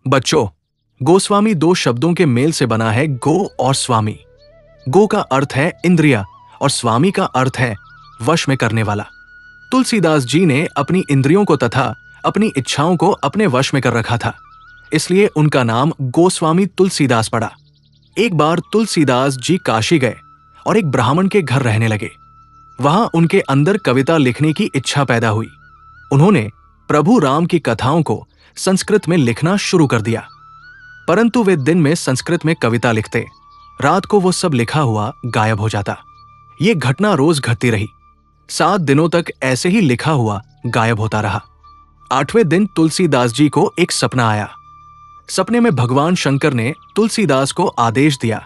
बच्चों, गोस्वामी दो शब्दों के मेल से बना है, गो और स्वामी। गो का अर्थ है इंद्रिया और स्वामी का अर्थ है वश में करने वाला। तुलसीदास जी ने अपनी इंद्रियों को तथा अपनी इच्छाओं को अपने वश में कर रखा था, इसलिए उनका नाम गोस्वामी तुलसीदास पड़ा। एक बार तुलसीदास जी काशी गए और एक ब्राह्मण के घर रहने लगे। वहां उनके अंदर कविता लिखने की इच्छा पैदा हुई। उन्होंने प्रभु राम की कथाओं को संस्कृत में लिखना शुरू कर दिया, परंतु वे दिन में संस्कृत में कविता लिखते, रात को वो सब लिखा हुआ गायब हो जाता। ये घटना रोज घटती रही। 7 दिनों तक ऐसे ही लिखा हुआ गायब होता रहा। 8वें दिन तुलसीदास जी को एक सपना आया। सपने में भगवान शंकर ने तुलसीदास को आदेश दिया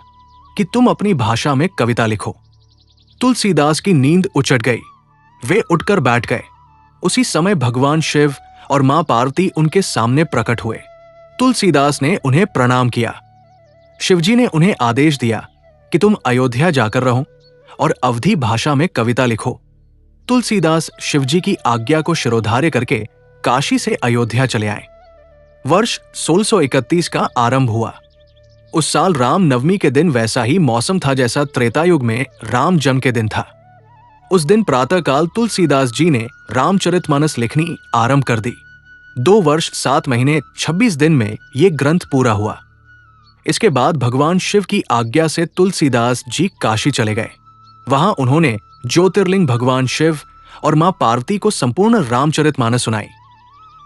कि तुम अपनी भाषा में कविता लिखो। तुलसीदास की नींद उचट गई। वे उठकर बैठ गए। उसी समय भगवान शिव और मां पार्वती उनके सामने प्रकट हुए। तुलसीदास ने उन्हें प्रणाम किया। शिवजी ने उन्हें आदेश दिया कि तुम अयोध्या जाकर रहो और अवधी भाषा में कविता लिखो। तुलसीदास शिवजी की आज्ञा को शिरोधार्य करके काशी से अयोध्या चले आए। वर्ष 1631 का आरंभ हुआ। उस साल राम नवमी के दिन वैसा ही मौसम था जैसा त्रेता युग में राम जन्म के दिन था। उस दिन प्रातःकाल तुलसीदास जी ने रामचरितमानस लिखनी आरंभ कर दी। 2 वर्ष 7 महीने 26 दिन में ये ग्रंथ पूरा हुआ। इसके बाद भगवान शिव की आज्ञा से तुलसीदास जी काशी चले गए। वहां उन्होंने ज्योतिर्लिंग भगवान शिव और मां पार्वती को संपूर्ण रामचरितमानस सुनाई।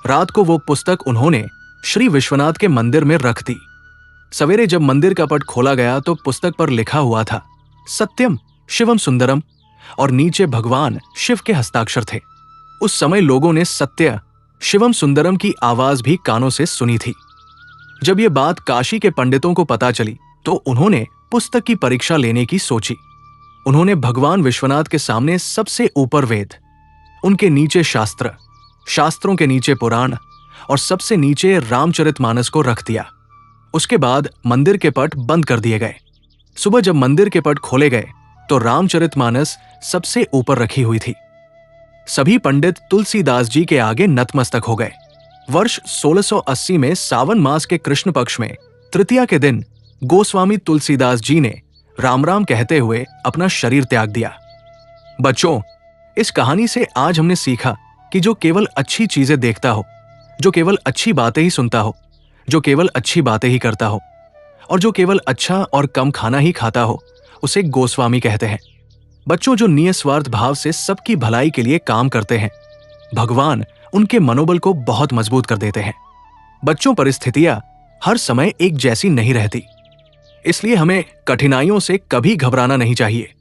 रात को वो पुस्तक उन्होंने श्री विश्वनाथ के मंदिर में रख दी। सवेरे जब मंदिर का पट खोला गया तो पुस्तक पर लिखा हुआ था, सत्यम शिवम सुंदरम, और नीचे भगवान शिव के हस्ताक्षर थे। उस समय लोगों ने सत्य शिवम सुंदरम की आवाज भी कानों से सुनी थी। जब ये बात काशी के पंडितों को पता चली तो उन्होंने पुस्तक की परीक्षा लेने की सोची। उन्होंने भगवान विश्वनाथ के सामने सबसे ऊपर वेद, उनके नीचे शास्त्र, शास्त्रों के नीचे पुराण और सबसे नीचे रामचरितमानस को रख दिया। उसके बाद मंदिर के पट बंद कर दिए गए। सुबह जब मंदिर के पट खोले गए तो रामचरितमानस सबसे ऊपर रखी हुई थी। सभी पंडित तुलसीदास जी के आगे नतमस्तक हो गए। वर्ष 1680 में सावन मास के कृष्ण पक्ष में तृतीया के दिन गोस्वामी तुलसीदास जी ने राम राम कहते हुए अपना शरीर त्याग दिया। बच्चों, इस कहानी से आज हमने सीखा कि जो केवल अच्छी चीजें देखता हो, जो केवल अच्छी बातें ही सुनता हो, जो केवल अच्छी बातें ही करता हो और जो केवल अच्छा और कम खाना ही खाता हो, उसे गोस्वामी कहते हैं। बच्चों, जो निस्वार्थ भाव से सबकी भलाई के लिए काम करते हैं, भगवान उनके मनोबल को बहुत मजबूत कर देते हैं। बच्चों, परिस्थितियां हर समय एक जैसी नहीं रहती, इसलिए हमें कठिनाइयों से कभी घबराना नहीं चाहिए।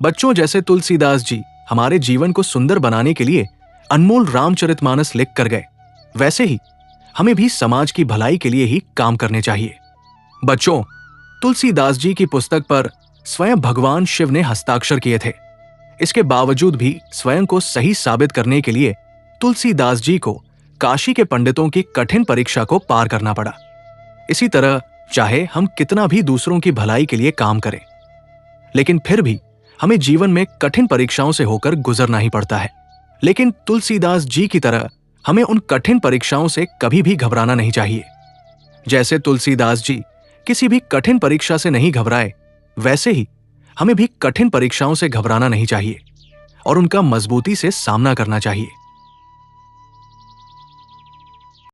बच्चों, जैसे तुलसीदास जी हमारे जीवन को सुंदर बनाने के लिए अनमोल रामचरितमानस लिख कर गए, वैसे ही हमें भी समाज की भलाई के लिए ही काम करने चाहिए। बच्चों, तुलसीदास जी की पुस्तक पर स्वयं भगवान शिव ने हस्ताक्षर किए थे। इसके बावजूद भी स्वयं को सही साबित करने के लिए तुलसीदास जी को काशी के पंडितों की कठिन परीक्षा को पार करना पड़ा। इसी तरह चाहे हम कितना भी दूसरों की भलाई के लिए काम करें, लेकिन फिर भी हमें जीवन में कठिन परीक्षाओं से होकर गुजरना ही पड़ता है। लेकिन तुलसीदास जी की तरह हमें उन कठिन परीक्षाओं से कभी भी घबराना नहीं चाहिए। जैसे तुलसीदास जी किसी भी कठिन परीक्षा से नहीं घबराए, वैसे ही हमें भी कठिन परीक्षाओं से घबराना नहीं चाहिए और उनका मजबूती से सामना करना चाहिए।